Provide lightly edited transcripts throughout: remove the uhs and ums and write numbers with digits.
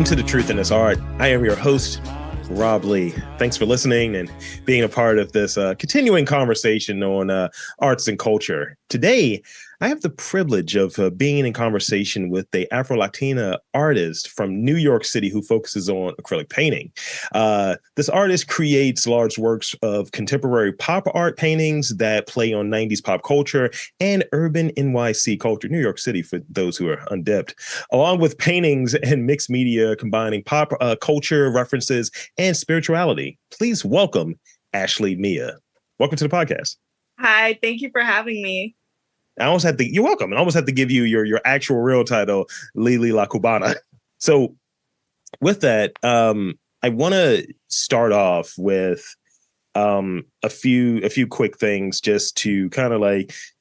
Welcome to The Truth in This Art. I am your host, Rob Lee. Thanks for listening and being a part of this continuing conversation on arts and culture. Today, I have the privilege of being in conversation with the Afro-Latina artist from New York City who focuses on acrylic painting. This artist creates large works of contemporary pop art paintings that play on 90s pop culture and urban NYC culture, New York City for those who are undipped, along with paintings and mixed media combining pop culture references and spirituality. Please welcome Ashley Miah. Welcome to the podcast. Hi, thank you for having me. You're welcome. I almost have to give you your actual real title, Lili La Cubana. So with that, I want to start off with a few quick things just to kind of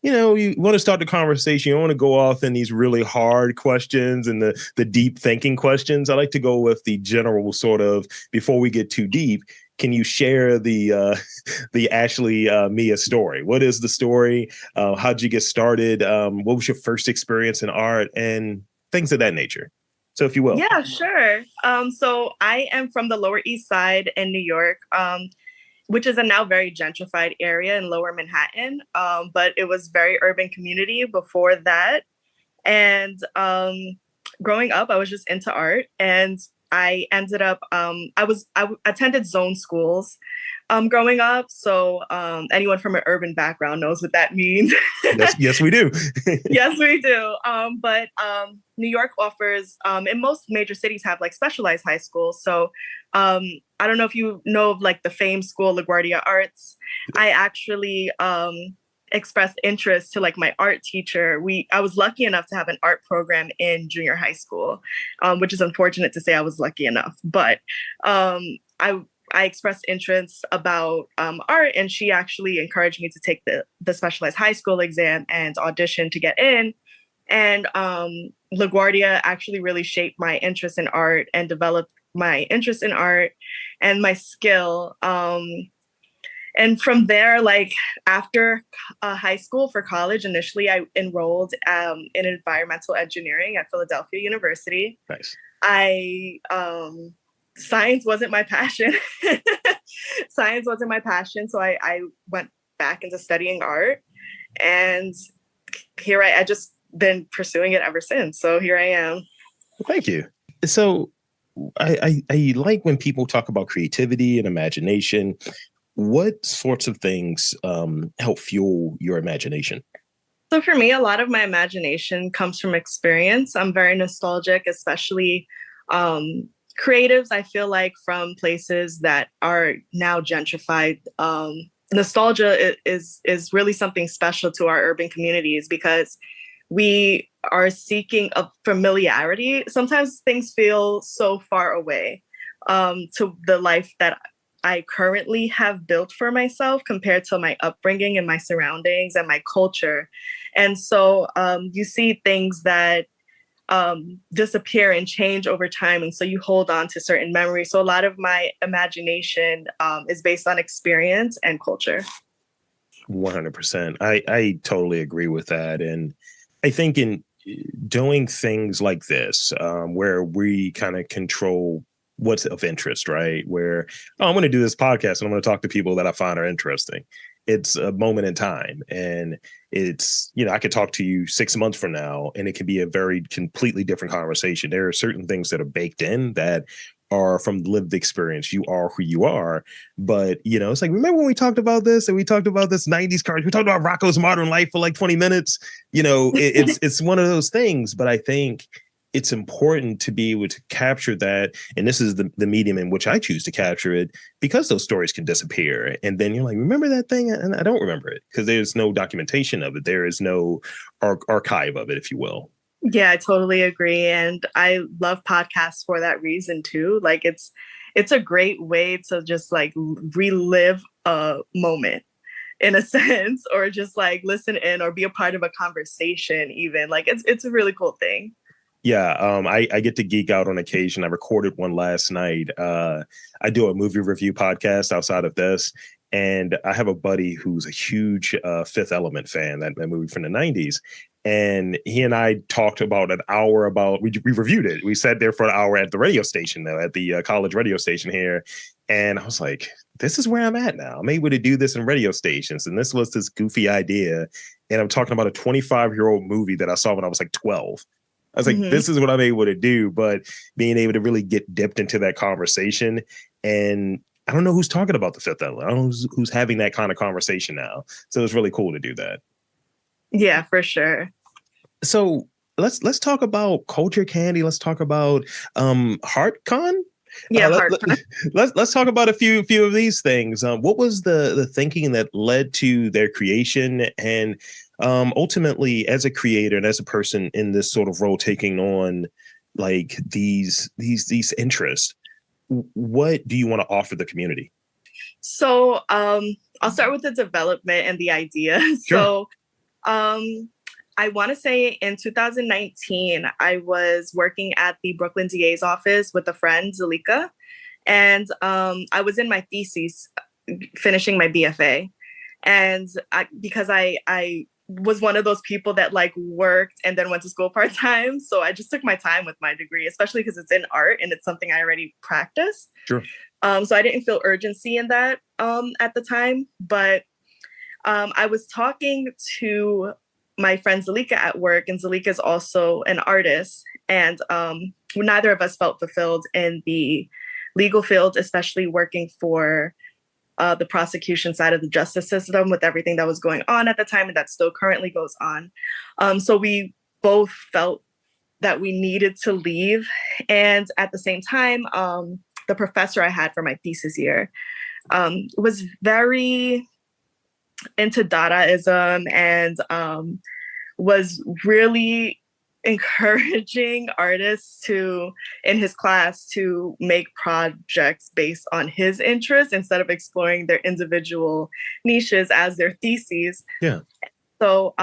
you want to start the conversation. You don't want to go off in these really hard questions and the deep thinking questions. I like to go with the general sort of, before we get too deep. Can you share the Ashley Miah story? What is the story? How'd you get started? What was your first experience in art and things of that nature? So if you will. Yeah, sure. So I am from the Lower East Side in New York, which is a now very gentrified area in Lower Manhattan. But it was very urban community before that. And growing up, I was just into art, and I ended up, I attended zone schools growing up. So anyone from an urban background knows what that means. Yes, we do. Yes, we do. But New York offers, and most major cities have like specialized high schools. So I don't know if you know of like the famed school, LaGuardia Arts. I actually expressed interest to like my art teacher. I was lucky enough to have an art program in junior high school, which is unfortunate to say I was lucky enough. But I expressed interest about art, and she actually encouraged me to take the specialized high school exam and audition to get in. And LaGuardia actually really shaped my interest in art and developed my interest in art and my skill. And from there, like after high school for college, initially I enrolled in environmental engineering at Philadelphia University. Nice. Science wasn't my passion. Science wasn't my passion. So I went back into studying art, and here I just been pursuing it ever since. So here I am. Well, thank you. So I like when people talk about creativity and imagination. What sorts of things help fuel your imagination? So for me, a lot of my imagination comes from experience. I'm very nostalgic, especially creatives, I feel like, from places that are now gentrified. Nostalgia is really something special to our urban communities because we are seeking a familiarity. Sometimes things feel so far away to the life that I currently have built for myself compared to my upbringing and my surroundings and my culture. And so you see things that disappear and change over time. And so you hold on to certain memories. So a lot of my imagination is based on experience and culture. 100%. I totally agree with that. And I think in doing things like this, where we kind of control what's of interest, right? Where, I'm going to do this podcast and I'm going to talk to people that I find are interesting. It's a moment in time. And it's, I could talk to you 6 months from now and it can be a very completely different conversation. There are certain things that are baked in that are from lived experience. You are who you are. But, it's like, remember when we talked about this and we talked about this 90s cartoon, we talked about Rocco's Modern Life for like 20 minutes, it's one of those things. But I think it's important to be able to capture that. And this is the medium in which I choose to capture it, because those stories can disappear. And then you're like, remember that thing? And I don't remember it because there's no documentation of it. There is no archive of it, if you will. Yeah, I totally agree. And I love podcasts for that reason too. Like it's a great way to just like relive a moment in a sense, or just like listen in or be a part of a conversation even. Like it's a really cool thing. Yeah, I get to geek out on occasion. I recorded one last night. I do a movie review podcast outside of this, and I have a buddy who's a huge Fifth Element fan, that movie from the 90s. And he and I talked about an hour about, we reviewed it. We sat there for an hour at the radio station, though, at the college radio station here. And I was like, this is where I'm at now. I'm able to do this in radio stations. And this was this goofy idea. And I'm talking about a 25-year-old movie that I saw when I was like 12. I was like, this is what I'm able to do. But being able to really get dipped into that conversation. And I don't know who's talking about the Fifth Element. I don't know who's having that kind of conversation now. So it's really cool to do that. Yeah, for sure. So let's talk about culture candy. Let's talk about HeartCon. Yeah, let's talk about a few of these things. What was the thinking that led to their creation, and ultimately, as a creator and as a person in this sort of role, taking on like these interests, what do you want to offer the community? So I'll start with the development and the idea. Sure. So I want to say in 2019, I was working at the Brooklyn DA's office with a friend, Zalika, and I was in my thesis, finishing my BFA. And because I was one of those people that like worked and then went to school part-time. So I just took my time with my degree, especially because it's in art and it's something I already practice. Sure. So I didn't feel urgency in that at the time. But I was talking to my friend Zalika at work, and Zalika is also an artist. And neither of us felt fulfilled in the legal field, especially working for the prosecution side of the justice system with everything that was going on at the time and that still currently goes on. So we both felt that we needed to leave. And at the same time, the professor I had for my thesis year was very into Dadaism and was really encouraging artists in his class to make projects based on his interests instead of exploring their individual niches as their theses. Yeah. So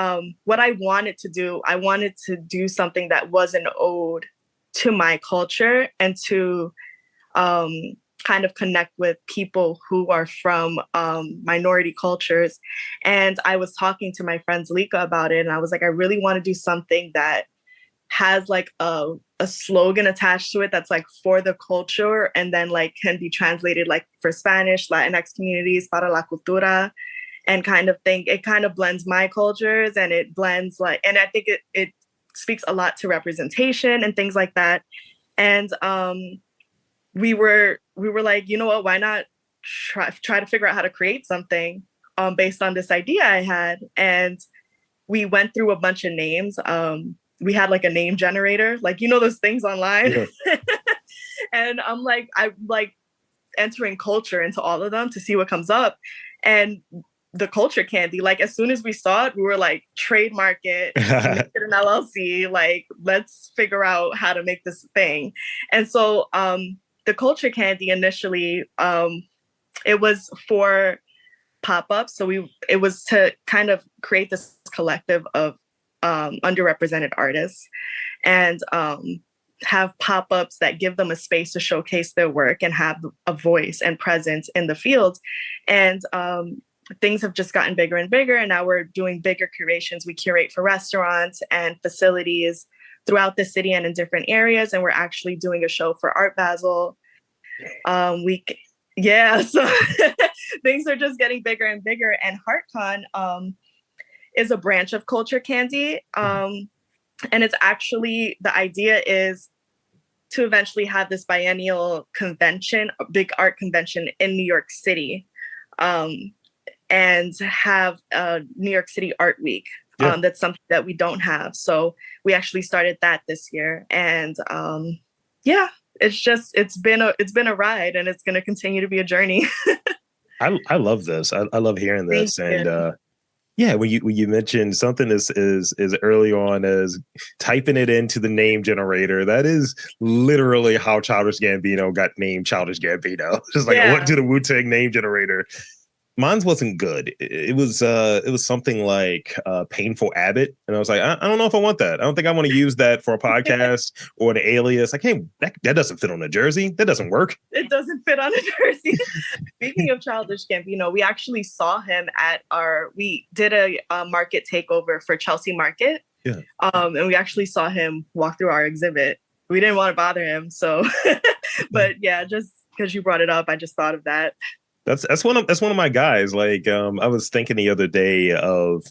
what I wanted to do something that was an ode to my culture and to kind of connect with people who are from minority cultures. And I was talking to my friend Zalika about it. And I was like, I really want to do something that has like a slogan attached to it that's like for the culture and then like can be translated like for Spanish, Latinx communities, para la cultura, and kind of think it kind of blends my cultures and it blends like, and I think it speaks a lot to representation and things like that. And we were like, you know what, why not try to figure out how to create something based on this idea I had. And we went through a bunch of names. We had like a name generator, like, you know, those things online. Yeah. And I'm like entering culture into all of them to see what comes up. And the culture candy, like as soon as we saw it, we were like, trademark it, make it an LLC, like let's figure out how to make this thing. And so the culture candy initially, it was for pop-ups. So it was to kind of create this collective of underrepresented artists and have pop-ups that give them a space to showcase their work and have a voice and presence in the field. And things have just gotten bigger and bigger. And now we're doing bigger curations. We curate for restaurants and facilities throughout the city and in different areas. And we're actually doing a show for Art Basel. So things are just getting bigger and bigger. And HeartCon is a branch of Culture Candy. And it's actually, the idea is to eventually have this biennial convention, a big art convention in New York City, and have a New York City Art Week. Yeah. That's something that we don't have. So we actually started that this year. And it's been a ride, and it's going to continue to be a journey. I love this. I love hearing this. And when you mentioned something is early on as typing it into the name generator, that is literally how Childish Gambino got named Childish Gambino. Just like I went to the Wu-Tang name generator. Mine wasn't good. It was something like Painful Abbott, and I was like, I don't know if I want that. I don't think I want to use that for a podcast or an alias. Like, hey, that doesn't fit on a jersey. That doesn't work. It doesn't fit on a jersey. Speaking of Childish Gambino, we actually saw him we did a market takeover for Chelsea Market. Yeah. And we actually saw him walk through our exhibit. We didn't want to bother him, so but yeah, just because you brought it up, I just thought of that. That's one of my guys. Like, I was thinking the other day of,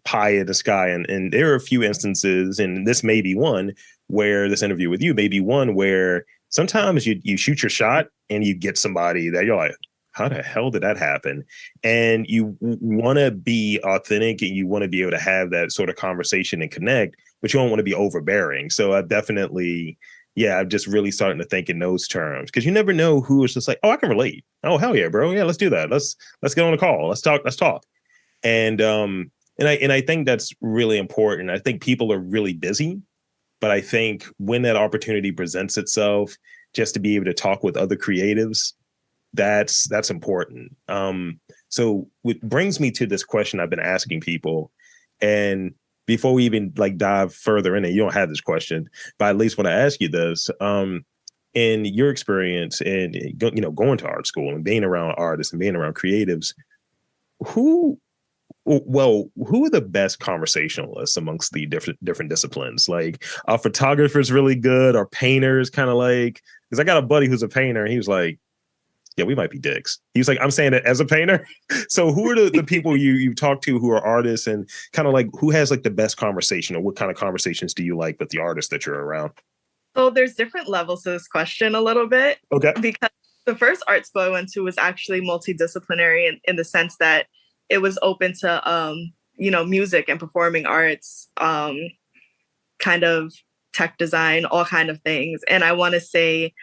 pie in the sky, and there are a few instances, and this may be one where this interview with you may be one where sometimes you shoot your shot and you get somebody that you're like, how the hell did that happen? And you want to be authentic and you want to be able to have that sort of conversation and connect, but you don't want to be overbearing. So I definitely, yeah, I'm just really starting to think in those terms because you never know who is just like, oh, I can relate. Oh, hell yeah, bro. Yeah, let's do that. Let's get on a call. Let's talk. Let's talk. And I think that's really important. I think people are really busy, but I think when that opportunity presents itself, just to be able to talk with other creatives, that's important. So what brings me to this question I've been asking people, and before we even like dive further in it, you don't have this question, but I at least want to ask you this. In your experience and going to art school and being around artists and being around creatives, who who are the best conversationalists amongst the different disciplines? Like, are photographers really good? Are painters kind of like? Because I got a buddy who's a painter, and he was like, "Yeah, we might be dicks." He was like, "I'm saying it as a painter." So, who are the people you talk to who are artists, and kind of like who has like the best conversation, or what kind of conversations do you like with the artists that you're around? So there's different levels to this question a little bit Okay, because the first art school I went to was actually multidisciplinary in the sense that it was open to music and performing arts, kind of tech design, all kind of things. And I want to say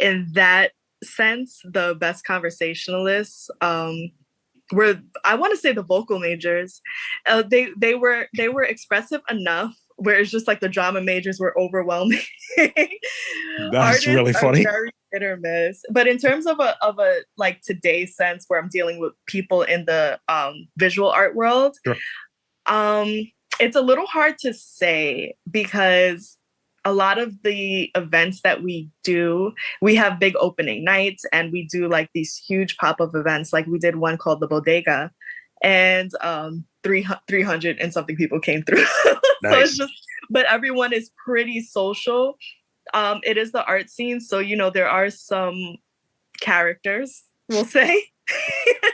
in that sense, the best conversationalists were, I want to say, the vocal majors. They were expressive enough where it's just like the drama majors were overwhelming. that's Artists really are funny. very hit or miss. But in terms of a like today's sense where I'm dealing with people in the visual art world, Sure. um, it's a little hard to say because a lot of the events that we do, we have big opening nights and we do like these huge pop-up events. Like we did one called the Bodega, and 300 and something people came through. So it's Nice. just, but everyone is pretty social. It is the art scene. So, there are some characters, we'll say.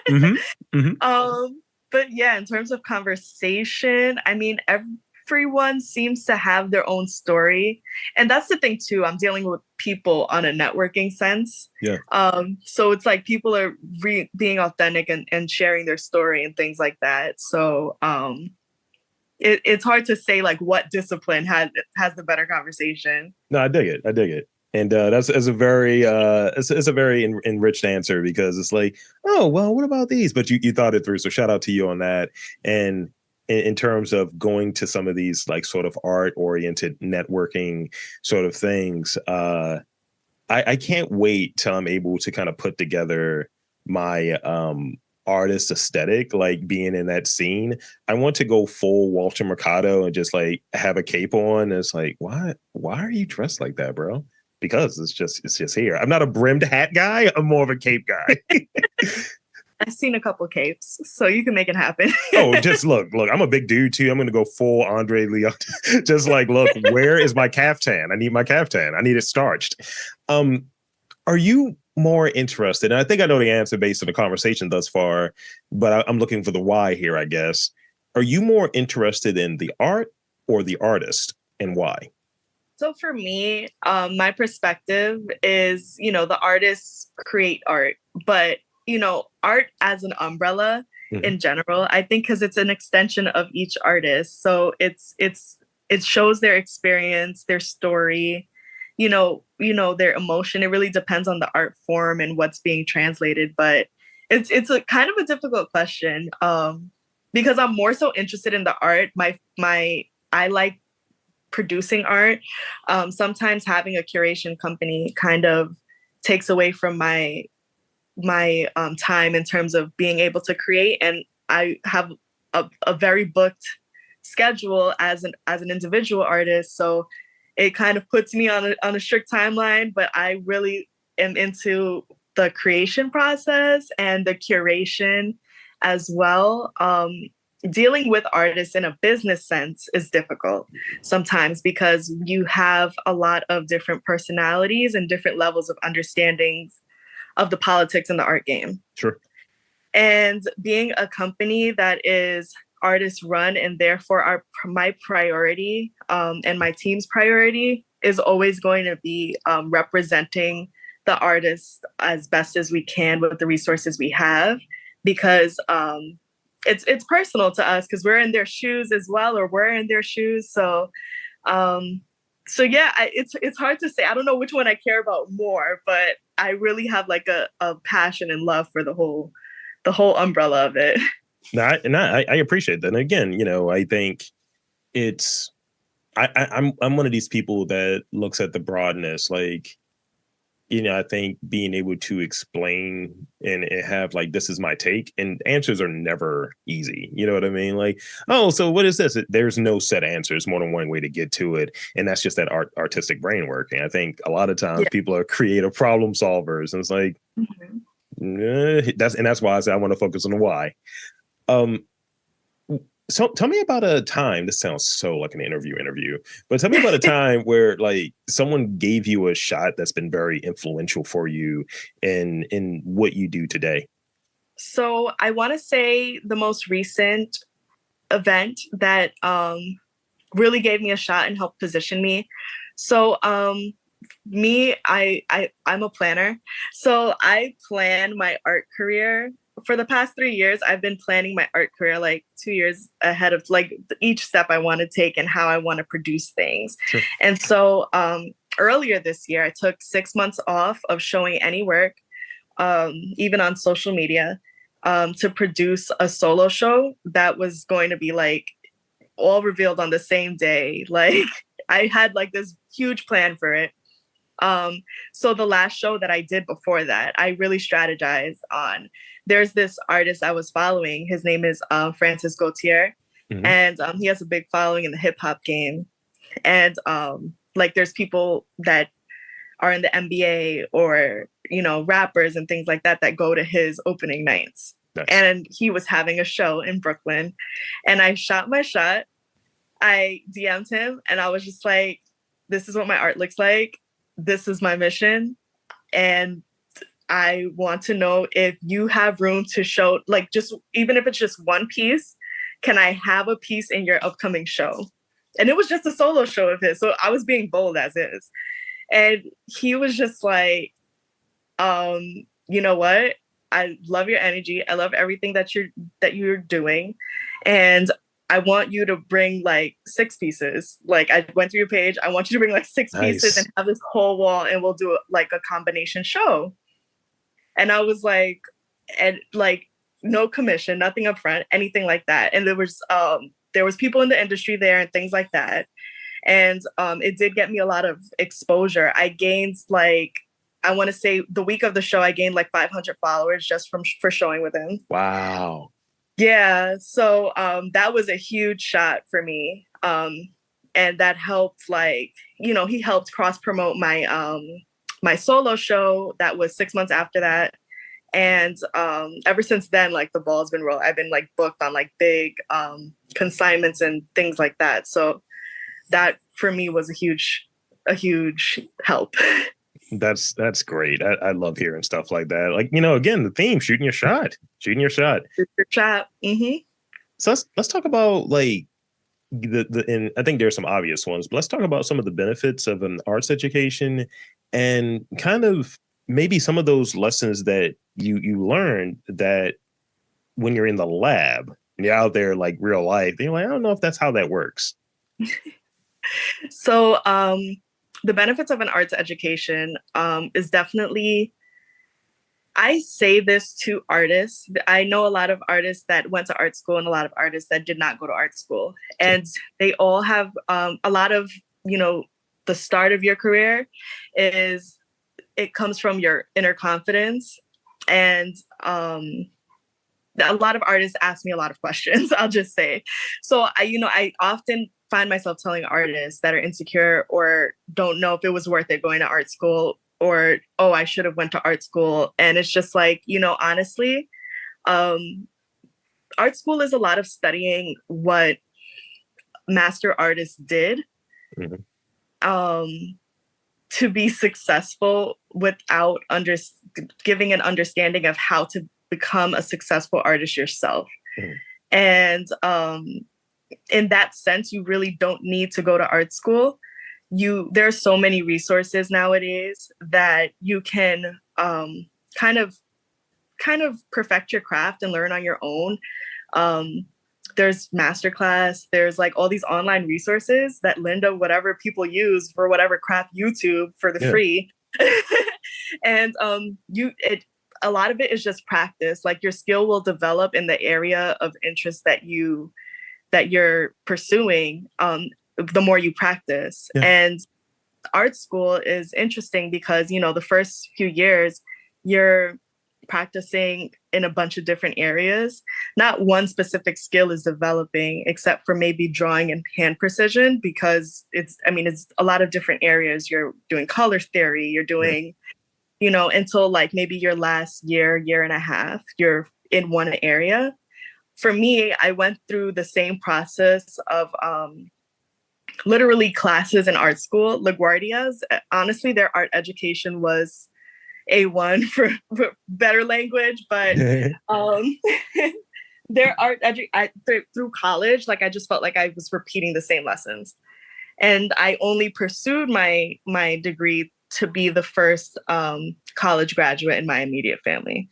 Mm-hmm. Mm-hmm. But yeah, in terms of conversation, I mean, everyone seems to have their own story. And that's the thing too. I'm dealing with people on a networking sense. Yeah. So it's like people are being authentic and sharing their story and things like that. So it's hard to say like what discipline has the better conversation. No, I dig it. I dig it. And that's a very it's a very enriched answer because it's like, oh well, what about these? But you thought it through. So shout out to you on that. And in terms of going to some of these like sort of art oriented networking sort of things, I can't wait till I'm able to kind of put together my artist aesthetic, like being in that scene. I want to go full Walter Mercado and just like have a cape on. And it's like, why are you dressed like that, bro? Because it's just here. I'm not a brimmed hat guy. I'm more of a cape guy. I've seen a couple capes, so you can make it happen. Oh, just look. I'm a big dude too. I'm gonna go full Andre Leon. Just like, look, where is my caftan? I need my caftan. I need it starched. Um, are you more interested? And I think I know the answer based on the conversation thus far, but I'm looking for the why here, I guess. Are you more interested in the art or the artist, and why? So for me, my perspective is, the artists create art, but art as an umbrella Mhm. in general, I think because it's an extension of each artist. So it shows their experience, their story, their emotion. It really depends on the art form and what's being translated. But it's a kind of a difficult question. Because I'm more so interested in the art. I like producing art. Sometimes having a curation company kind of takes away from my time in terms of being able to create, and I have a very booked schedule as an individual artist, so it kind of puts me on a strict timeline, but I really am into the creation process and the curation as well. dealing with artists in a business sense is difficult sometimes because you have a lot of different personalities and different levels of understandings of the politics in the art game. Sure. And being a company that is artist run and therefore my priority and my team's priority is always going to be representing the artists as best as we can with the resources we have, because it's personal to us because we're in their shoes as well, or we're in their shoes. Um, so yeah, it's hard to say. I don't know which one I care about more, but I really have like a passion and love for the whole umbrella of it. I appreciate that. And again, I think it's I'm one of these people that looks at the broadness. Like, I think being able to explain and have like, this is my take, and answers are never easy. You know what I mean? Like, oh, so what is this? There's no set answers, more than one way to get to it. And that's just that artistic brain working. I think a lot of times Yeah. people are creative problem solvers. And it's like, that's why I say I want to focus on the why. Um, so tell me about a time. This sounds so like an interview, but tell me about a time where like someone gave you a shot that's been very influential for you in what you do today. So I want to say the most recent event that really gave me a shot and helped position me. So I'm a planner. So I plan my art career. For the past 3 years, I've been planning my art career like 2 years ahead of like each step I want to take and how I want to produce things. Sure. And so earlier this year, I took 6 months off of showing any work, even on social media, to produce a solo show that was going to be like all revealed on the same day. Like I had like this huge plan for it. So the last show that I did before that, I really strategized on. There's this artist I was following. His name is Francis Gautier, Mm-hmm. and he has a big following in the hip hop game. And like, there's people that are in the NBA or rappers and things like that that go to his opening nights. Nice. And he was having a show in Brooklyn, and I shot my shot. I DM'd him, and I was just like, "This is what my art looks like. This is my mission, and I want to know if you have room to show, like, just even if it's just one piece, can I have a piece in your upcoming show?" And it was just a solo show of his, so I was being bold as is. And he was just like, you know what? I love your energy. I love everything that you're doing, and I want you to bring like 6 pieces. Like, I went through your page. I want you to bring like 6 pieces Nice. and have this whole wall, and we'll do like a combination show. And I was like, and like, no commission, nothing upfront, anything like that. And there was people in the industry there and things like that. And it did get me a lot of exposure. I gained like, I want to say the week of the show, I gained like 500 followers just for showing with him. Wow. Yeah. So that was a huge shot for me. And that helped, like, he helped cross promote my solo show that was 6 months after that. And ever since then, like, the ball's been rolling. I've been like booked on like big consignments and things like that. So that for me was a huge help. That's great. I love hearing stuff like that. Like, again, the theme, shooting your shot. Mm-hmm. So let's talk about like and I think there's some obvious ones, but let's talk about some of the benefits of an arts education and kind of maybe some of those lessons that you learned that when you're in the lab and you're out there like real life, you're like, I don't know if that's how that works. So the benefits of an arts education is definitely, I say this to artists. I know a lot of artists that went to art school and a lot of artists that did not go to art school. And they all have a lot of, the start of your career it comes from your inner confidence. And a lot of artists ask me a lot of questions, I'll just say. So I often find myself telling artists that are insecure or don't know if it was worth it going to art school, or, oh, I should have went to art school. And it's just like, honestly, art school is a lot of studying what master artists did Mhm. um, to be successful without giving an understanding of how to become a successful artist yourself. Mhm. And in that sense, you really don't need to go to art school. There are so many resources nowadays that you can kind of perfect your craft and learn on your own. Um, there's masterclass, there's like all these online resources that lend to whatever people use for whatever crap, YouTube for the Yeah. free. And a lot of it is just practice. Like your skill will develop in the area of interest that you're pursuing, the more you practice. Yeah. And art school is interesting because, you know, the first few years you're practicing in a bunch of different areas. Not one specific skill is developing except for maybe drawing and hand precision, because it's a lot of different areas. You're doing color theory, you're Yeah. doing, you know, until like maybe your last year and a half, you're in one area. For me, I went through the same process of literally classes in art school. LaGuardia's, honestly, their art education was A1 for better language, but their through college, like I just felt like I was repeating the same lessons. And I only pursued my degree to be the first college graduate in my immediate family.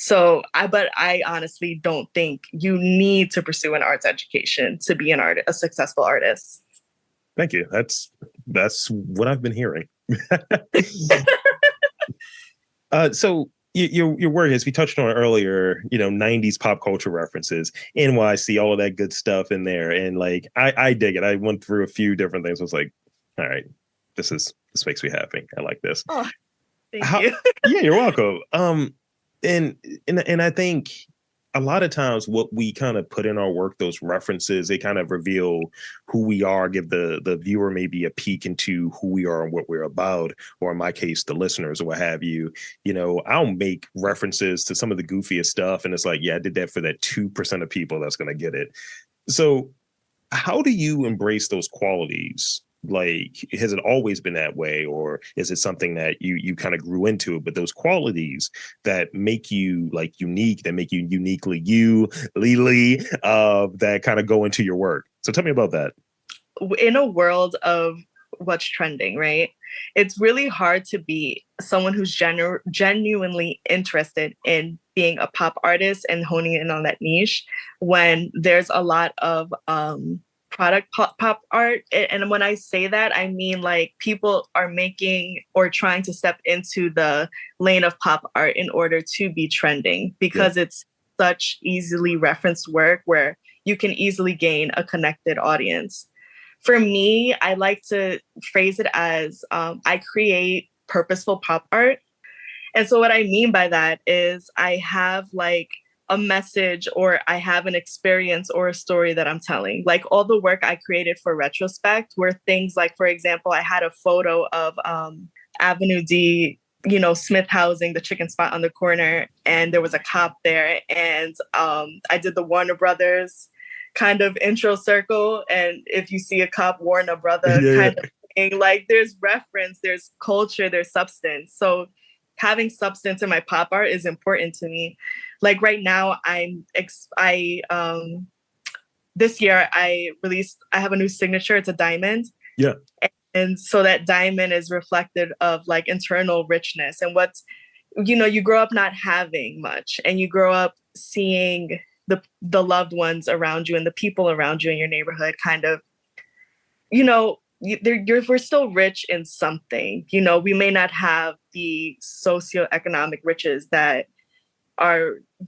But I honestly don't think you need to pursue an arts education to be a successful artist. Thank you. That's what I've been hearing. So your work, as we touched on earlier, 90s pop culture references, NYC, all of that good stuff in there. And like, I dig it. I went through a few different things. I was like, all right, this makes me happy. I like this. Oh, thank you. Yeah, you're welcome. And I think a lot of times what we kind of put in our work, those references, they kind of reveal who we are, give the viewer maybe a peek into who we are and what we're about, or in my case, the listeners or what have you. I'll make references to some of the goofiest stuff, and it's like, yeah, I did that for that 2% of people that's going to get it. So how do you embrace those qualities? Like, has it always been that way, or is it something that you kind of grew into? But those qualities that make you like unique, that make you uniquely you, Lily, that kind of go into your work. So tell me about that. In a world of what's trending, right? It's really hard to be someone who's genuinely interested in being a pop artist and honing in on that niche when there's a lot of product pop art. And when I say that, I mean like people are making or trying to step into the lane of pop art in order to be trending, because it's such easily referenced work where you can easily gain a connected audience. For me, I like to phrase it as I create purposeful pop art. And so what I mean by that is I have like a message, or I have an experience or a story that I'm telling. Like all the work I created for Retrospect were things like, for example, I had a photo of Avenue D, Smith Housing, the chicken spot on the corner, and there was a cop there. And I did the Warner Brothers kind of intro circle. And if you see a cop, Warner Brother kind of thing, like there's reference, there's culture, there's substance. So having substance in my pop art is important to me. Like right now, this year I have a new signature. It's a diamond. Yeah. And so that diamond is reflective of like internal richness and you grow up not having much, and you grow up seeing the loved ones around you and the people around you in your neighborhood kind of, we're still rich in something. We may not have the socioeconomic riches that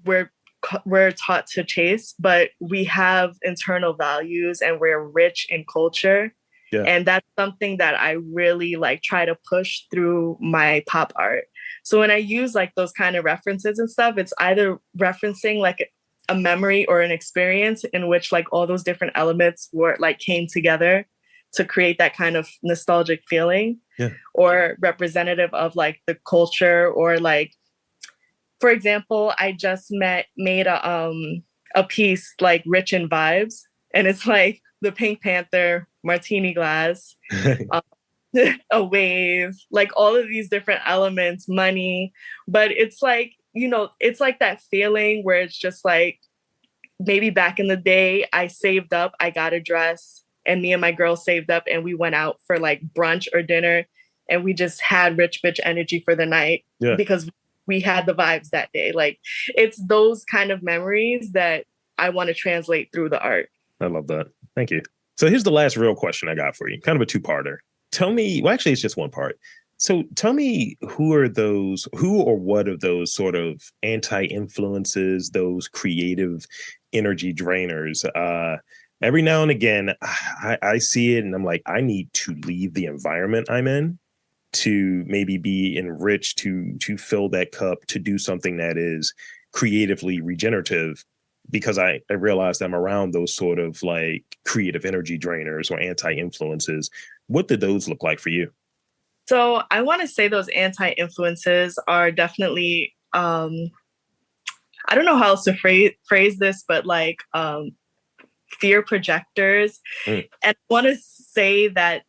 we're taught to chase, but we have internal values and we're rich in culture. Yeah. And that's something that I really like try to push through my pop art. So when I use like those kind of references and stuff, it's either referencing like a memory or an experience in which like all those different elements were like came together to create that kind of nostalgic feeling, or representative of like the culture, or like, for example, I just made a a piece like rich in vibes, and it's like the Pink Panther martini glass, um, a wave, like all of these different elements, money. But it's like, it's like that feeling where it's just like, maybe back in the day, I saved up, I got a dress, and me and my girl saved up and we went out for like brunch or dinner, and we just had rich bitch energy for the night Yeah, because we had the vibes that day. Like, it's those kind of memories that I want to translate through the art. I love that. Thank you. So here's the last real question I got for you, kind of a two-parter. Tell me, well, actually, it's just one part. So tell me, who or what of those sort of anti-influences, those creative energy drainers? Every now and again, I see it and I'm like, I need to leave the environment I'm in to maybe be enriched, to fill that cup, to do something that is creatively regenerative, because I realized I'm around those sort of like creative energy drainers or anti-influences. What did those look like for you? So I want to say those anti-influences are definitely, I don't know how else to phrase this, but like, fear projectors. Mm. And I want to say that,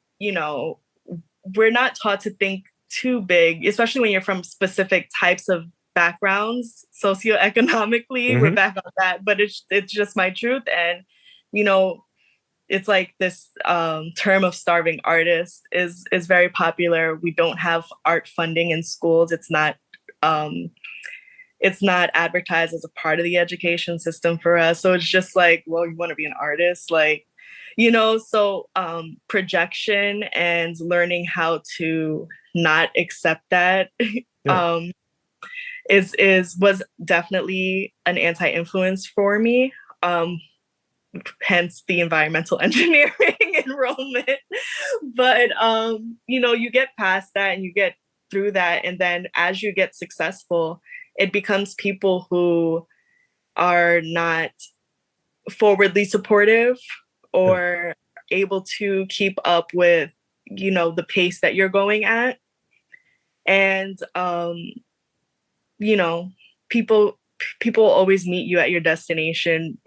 we're not taught to think too big, especially when you're from specific types of backgrounds. Socioeconomically, we're Mm-hmm. back on that, but it's just my truth. And, you know, it's like this term of starving artist is very popular. We don't have art funding in schools. Um, it's not advertised as a part of the education system for us. So it's just like, well, you want to be an artist, like, so projection and learning how to not accept that Yeah. um, was definitely an anti-influence for me. Hence the environmental engineering enrollment. But you get past that and you get through that, and then as you get successful, it becomes people who are not forwardly supportive Yeah. or able to keep up with the pace that you're going at. And you know people people always meet you at your destination.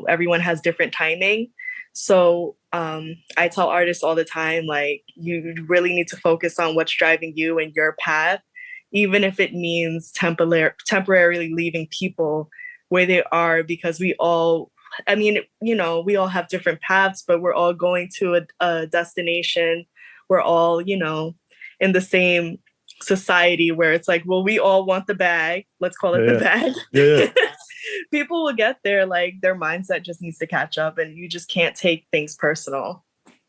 Everyone has different timing. So I tell artists all the time, like, you really need to focus on what's driving you and your path, even if it means temporarily leaving people where they are, because we all have different paths, but we're all going to a destination. We're all, in the same society where it's like, well, we all want the bag. Let's call it the Yeah. bag. Yeah. Yeah. People will get there. Like, their mindset just needs to catch up, and you just can't take things personal.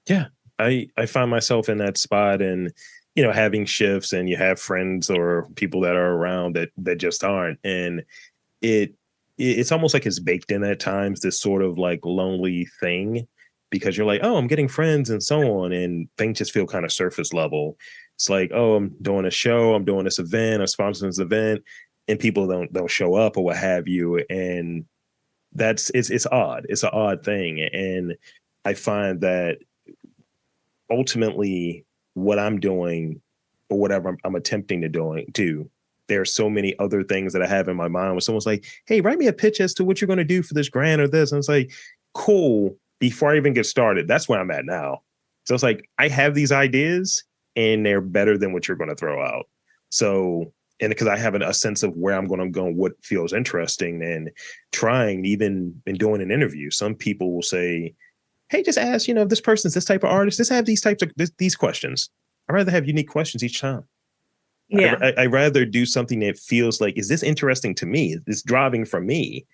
Yeah. I find myself in that spot, and having shifts, and you have friends or people that are around that just aren't, and it it's almost like it's baked in at times, this sort of like lonely thing, because you're like, oh, I'm getting friends and so on, and things just feel kind of surface level. It's like, oh, I'm doing a show, I'm doing this event, I'm sponsoring this event, and people don't show up or what have you, and it's odd. It's an odd thing, and I find that ultimately what I'm doing or whatever I'm attempting to do, there are so many other things that I have in my mind when someone's like, hey, write me a pitch as to what you're going to do for this grant or this. And it's like, cool. Before I even get started, that's where I'm at now. So it's like, I have these ideas and they're better than what you're going to throw out. So, and because I have a sense of where I'm going to go and what feels interesting, and trying, even in doing an interview, some people will say, hey, just ask, if this person's this type of artist, just have these types of these questions. I'd rather have unique questions each time. Yeah. I'd rather do something that feels like, is this interesting to me? Is this driving from me?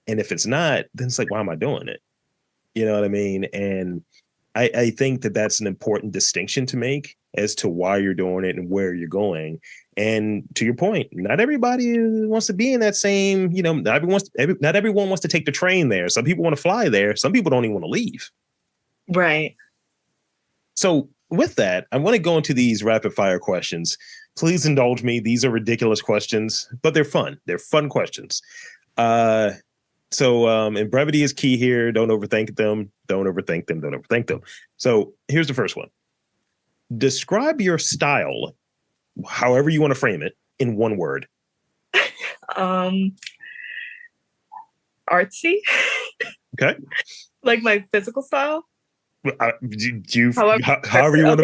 And if it's not, then it's like, why am I doing it? You know what I mean? And I think that that's an important distinction to make as to why you're doing it and where you're going. And to your point, not everybody wants to be in that same, not everyone wants to take the train there. Some people want to fly there. Some people don't even want to leave. Right. So with that, I want to go into these rapid fire questions. Please indulge me. These are ridiculous questions, but they're fun. They're fun questions. And brevity is key here. Don't overthink them. Don't overthink them. Don't overthink them. So here's the first one. Describe your style, however you want to frame it, in one word. Um, artsy, Okay. like my physical style. However you want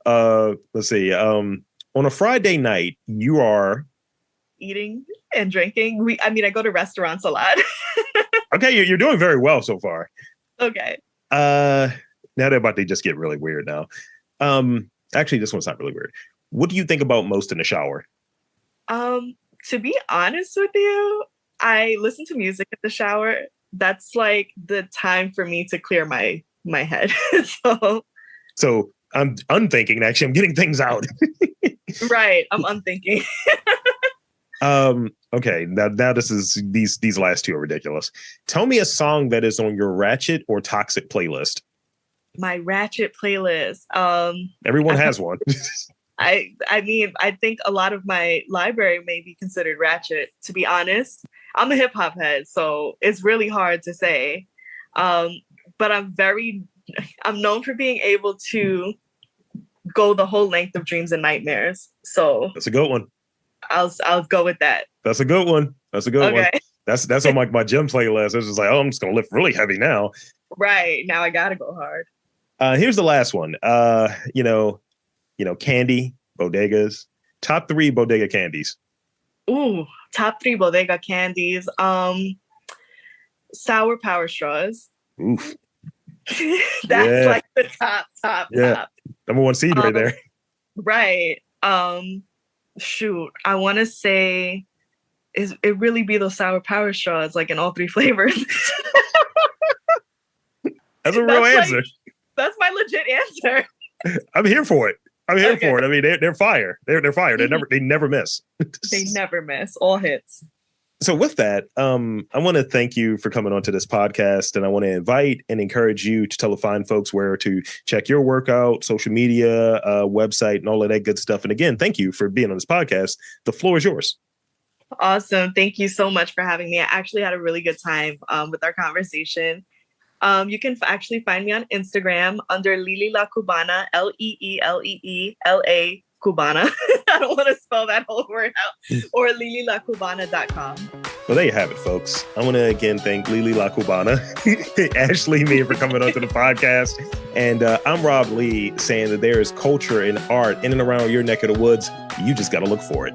to. Let's see. On a Friday night, you are Eating and drinking. I go to restaurants a lot. okay. You're doing very well so far. Okay. Now they're about to just get really weird now. Actually, this one's not really weird. What do you think about most in the shower? To be honest with you, I listen to music in the shower. That's like the time for me to clear my head. So I'm unthinking. Actually, I'm getting things out. Right. I'm unthinking. Okay. Now this is these last two are ridiculous. Tell me a song that is on your ratchet or toxic playlist. My ratchet playlist. Everyone has one. I think a lot of my library may be considered ratchet, to be honest. I'm a hip hop head, so it's really hard to say. But I'm known for being able to go the whole length of Dreams and Nightmares. So that's a good one. I'll go with that. That's a good one. That's a good one. That's on my gym playlist. It's just like, oh, I'm just gonna lift really heavy now. Right. Now I gotta go hard. Here's the last one. Candy, bodegas. Top 3 bodega candies. Ooh, top 3 bodega candies. Sour Power Straws. Oof. That's like the top. Number 1 seed right there. Right. Shoot, I want to say, it really be those Sour Power Straws, like in all 3 flavors. That's a real answer. That's my legit answer. I'm here for it. I mean, they're fire. They're fire. They never miss. They never miss. All hits. So with that, I want to thank you for coming onto this podcast, and I want to invite and encourage you to tell the fine folks where to check your workout, social media, website, and all of that good stuff. And again, thank you for being on this podcast. The floor is yours. Awesome. Thank you so much for having me. I actually had a really good time with our conversation. You can actually find me on Instagram under Lily La Cubana, LeeLeeLa Cubana. I don't want to spell that whole word out. Or LilyLaCubana.com. Well, there you have it, folks. I want to again thank Lily La Cubana, Ashley Miah for coming onto the podcast. And I'm Rob Lee saying that there is culture and art in and around your neck of the woods. You just got to look for it.